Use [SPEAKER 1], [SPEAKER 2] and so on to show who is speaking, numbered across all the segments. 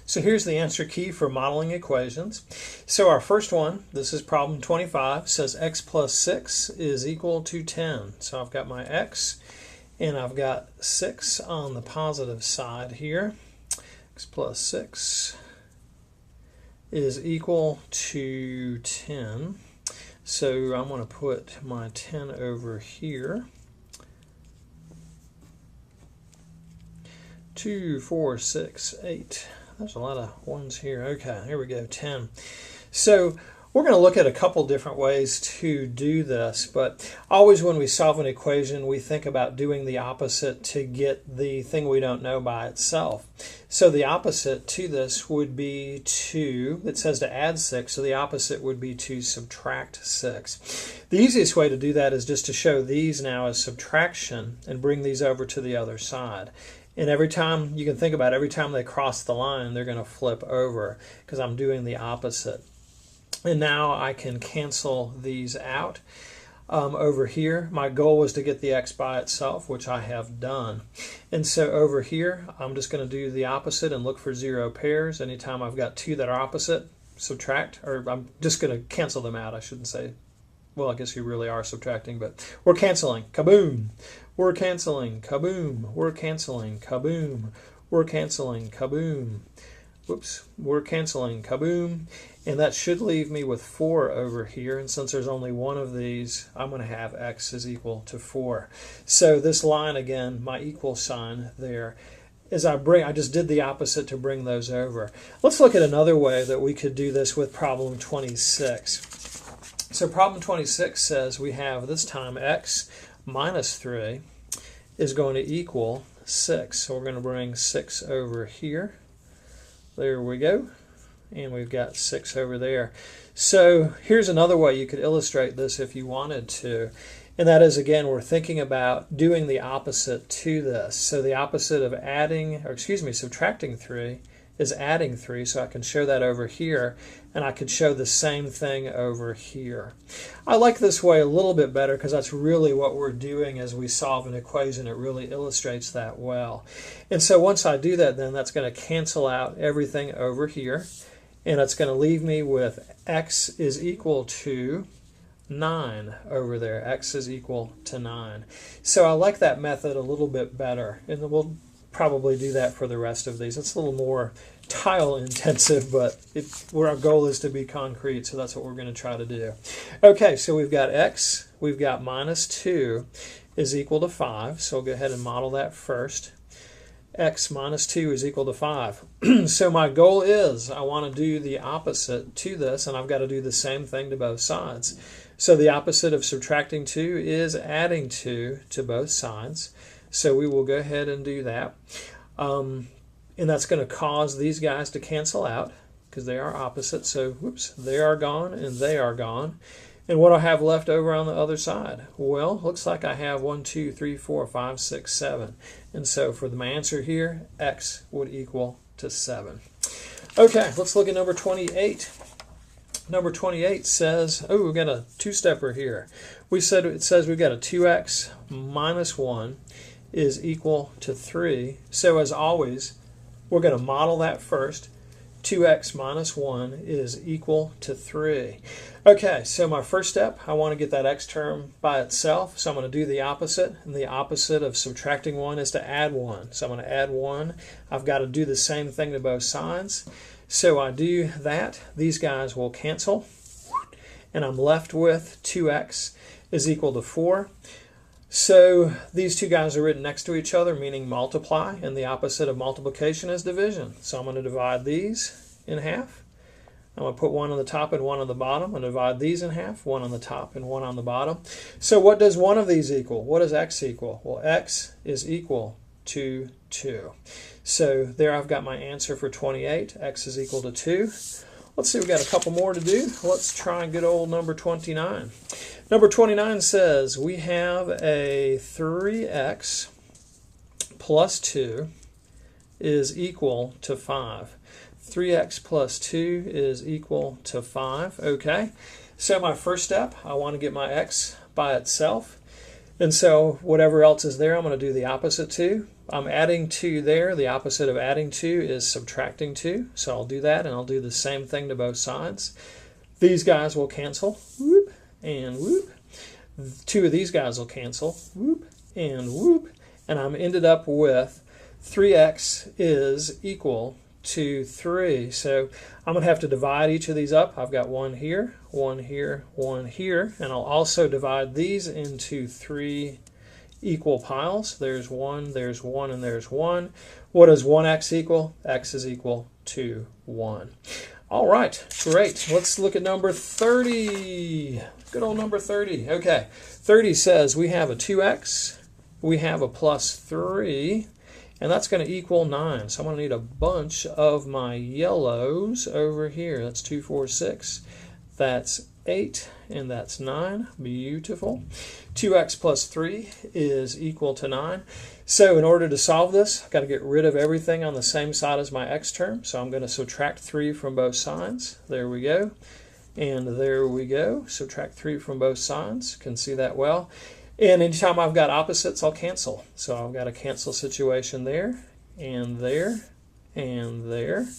[SPEAKER 1] So here's the answer key for modeling equations. So our first one, this is problem 25, says x plus 6 is equal to 10. So I've got my x and I've got 6 on the positive side here. X plus 6 is equal to 10. So I'm going to put my 10 over here. 2, 4, 6, 8. There's a lot of ones here. Okay, here we go, 10. So we're going to look at a couple different ways to do this, but always when we solve an equation, we think about doing the opposite to get the thing we don't know by itself. So the opposite to this would be it says to add 6, so the opposite would be to subtract 6. The easiest way to do that is just to show these now as subtraction and bring these over to the other side. And every time, you can think about it, every time they cross the line, they're going to flip over because I'm doing the opposite. And now I can cancel these out over here. My goal was to get the x by itself, which I have done. And so over here, I'm just going to do the opposite and look for 0 pairs. Anytime I've got two that are opposite, subtract, or I'm just going to cancel them out, I shouldn't say. Well, I guess you really are subtracting, but we're canceling. Kaboom! We're canceling. Kaboom! We're canceling. Kaboom! We're canceling. Kaboom! Whoops, we're canceling. Kaboom! And that should leave me with 4 over here. And since there's only one of these, I'm going to have x is equal to 4. So this line again, my equal sign there, as I just did the opposite to bring those over. Let's look at another way that we could do this with problem 26. So problem 26 says we have this time x minus 3 is going to equal 6. So we're going to bring 6 over here. There we go. And we've got 6 over there. So here's another way you could illustrate this if you wanted to. And that is, again, we're thinking about doing the opposite to this. So the opposite of subtracting 3 is adding 3, so I can show that over here, and I could show the same thing over here. I like this way a little bit better because that's really what we're doing as we solve an equation. It really illustrates that well. And so once I do that, then that's going to cancel out everything over here, and it's going to leave me with x is equal to 9 over there. X is equal to 9. So I like that method a little bit better, and we'll probably do that for the rest of these. It's a little more tile intensive, but our goal is to be concrete, so that's what we're going to try to do. Okay, so we've got x, we've got minus 2 is equal to 5, so we'll go ahead and model that first. X minus 2 is equal to 5. So my goal is I want to do the opposite to this, and I've got to do the same thing to both sides. So the opposite of subtracting 2 is adding 2 to both sides. So we will go ahead and do that. And that's going to cause these guys to cancel out because they are opposite. So, whoops, they are gone and they are gone. And what do I have left over on the other side? Well, looks like I have 1, 2, 3, 4, 5, 6, 7. And so for my answer here, x would equal to 7. Okay, let's look at number 28. Number 28 says, oh, we've got a two-stepper here. It says we've got a 2x minus 1 is equal to 3. So as always, we're going to model that first. 2x minus 1 is equal to 3. Okay, so my first step, I want to get that x term by itself. So I'm going to do the opposite. And the opposite of subtracting 1 is to add 1. So I'm going to add 1. I've got to do the same thing to both sides. So I do that. These guys will cancel. And I'm left with 2x is equal to 4. So these two guys are written next to each other, meaning multiply, and the opposite of multiplication is division. So I'm going to divide these in half. I'm going to put one on the top and one on the bottom. I'm going to divide these in half, one on the top and one on the bottom. So what does one of these equal? What does x equal? Well, x is equal to 2. So there I've got my answer for 28. X is equal to 2. Let's see, we've got a couple more to do. Let's try good old number 29. Number 29 says we have a 3x plus 2 is equal to 5. 3x plus 2 is equal to 5. Okay, so my first step, I want to get my x by itself. And so whatever else is there, I'm going to do the opposite to. I'm adding 2 there. The opposite of adding 2 is subtracting 2. So I'll do that, and I'll do the same thing to both sides. These guys will cancel. Whoop, and whoop. 2 of these guys will cancel. Whoop, and whoop. And I'm ended up with 3x is equal to 3. So I'm going to have to divide each of these up. I've got 1 here, 1 here, 1 here, and I'll also divide these into 3 equal piles. There's 1, there's 1, and there's 1. What does 1x equal? X is equal to 1. All right, great. Let's look at number 30. Good old number 30. Okay, 30 says we have a 2x, we have a plus 3, and that's going to equal 9. So I'm going to need a bunch of my yellows over here. That's 2, 4, 6. That's 8, and that's 9. Beautiful. 2x plus 3 is equal to 9. So in order to solve this, I've got to get rid of everything on the same side as my x term. So I'm going to subtract 3 from both sides. There we go. And there we go. Subtract 3 from both sides. Can see that well. And anytime I've got opposites, I'll cancel. So I've got a cancel situation there, and there, and there.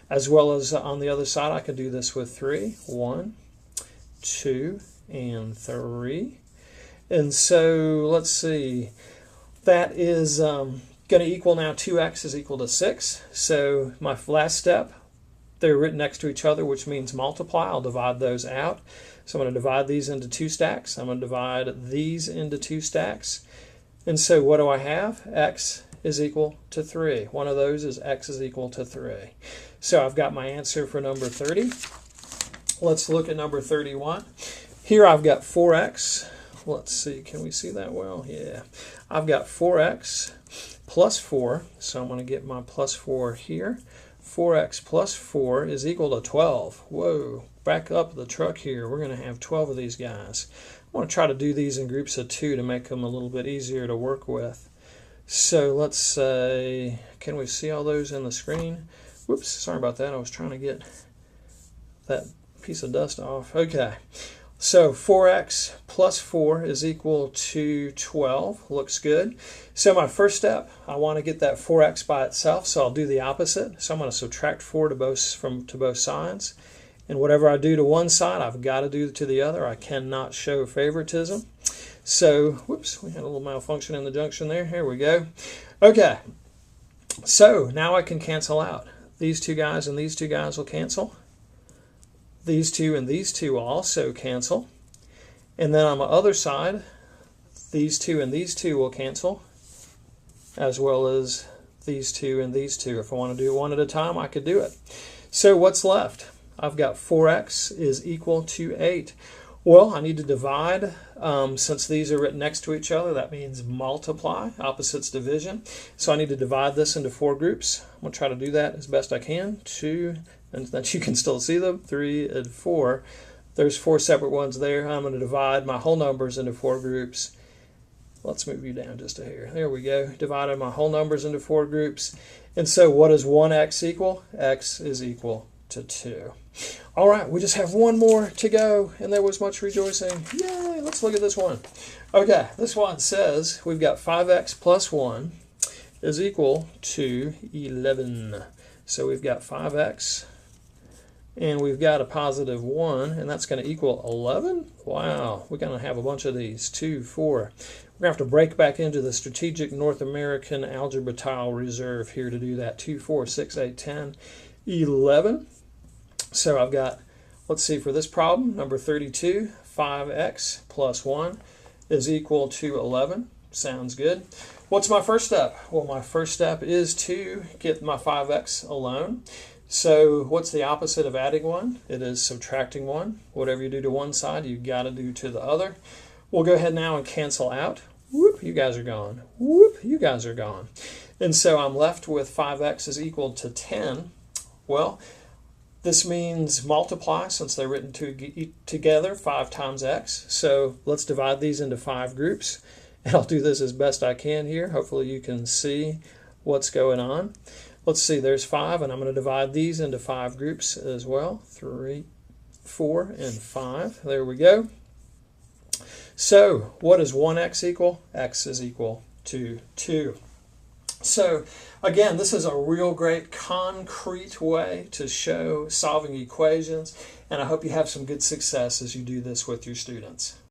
[SPEAKER 1] As well as on the other side, I can do this with 3. 1, 2, and 3. And so let's see. That is going to equal now 2x is equal to 6. So my last step, they're written next to each other, which means multiply. I'll divide those out. So I'm going to divide these into 2 stacks. I'm going to divide these into 2 stacks. And so what do I have? X is equal to 3. One of those is x is equal to 3. So I've got my answer for number 30. Let's look at number 31. Here I've got 4x. Let's see, can we see that well? Yeah. I've got 4x plus 4. So I'm going to get my plus 4 here. 4x plus 4 is equal to 12. Whoa. Back up the truck here. We're going to have 12 of these guys. I want to try to do these in groups of 2 to make them a little bit easier to work with. So let's say, can we see all those in the screen? Whoops, sorry about that. I was trying to get that piece of dust off. Okay, so 4x plus 4 is equal to 12. Looks good. So my first step, I want to get that 4x by itself, so I'll do the opposite. So I'm going to subtract 4 to both sides. And whatever I do to one side, I've got to do to the other. I cannot show favoritism. So, whoops, we had a little malfunction in the junction there. Here we go. Okay, so now I can cancel out. These 2 guys and these 2 guys will cancel. These 2 and these 2 will also cancel. And then on the other side, these 2 and these 2 will cancel, as well as these 2 and these 2. If I want to do one at a time, I could do it. So what's left? I've got 4x is equal to 8. Well, I need to divide. Since these are written next to each other, that means multiply, opposites division. So I need to divide this into 4 groups. I'm going to try to do that as best I can. 2, and that you can still see them, 3 and 4. There's 4 separate ones there. I'm going to divide my whole numbers into 4 groups. Let's move you down just a hair. There we go. Divided my whole numbers into 4 groups. And so what does 1x equal? X is equal to 2. All right, we just have one more to go, and there was much rejoicing. Yay, let's look at this one. Okay, this one says we've got 5x plus 1 is equal to 11. So we've got 5x, and we've got a positive 1, and that's going to equal 11? Wow, we're going to have a bunch of these. 2, 4. We're going to have to break back into the strategic North American algebra tile reserve here to do that. 2, 4, 6, 8, 10, 11. So I've got, let's see, for this problem, number 32, 5x plus 1 is equal to 11. Sounds good. What's my first step? Well, my first step is to get my 5x alone. So what's the opposite of adding 1? It is subtracting 1. Whatever you do to one side, you've got to do to the other. We'll go ahead now and cancel out. Whoop, you guys are gone. Whoop, you guys are gone. And so I'm left with 5x is equal to 10. Well, this means multiply, since they're written together, 5 times x. So let's divide these into 5 groups. And I'll do this as best I can here. Hopefully you can see what's going on. Let's see, there's 5, and I'm going to divide these into 5 groups as well. 3, 4, and 5. There we go. So what does 1x equal? X is equal to 2. So again, this is a real great concrete way to show solving equations, and I hope you have some good success as you do this with your students.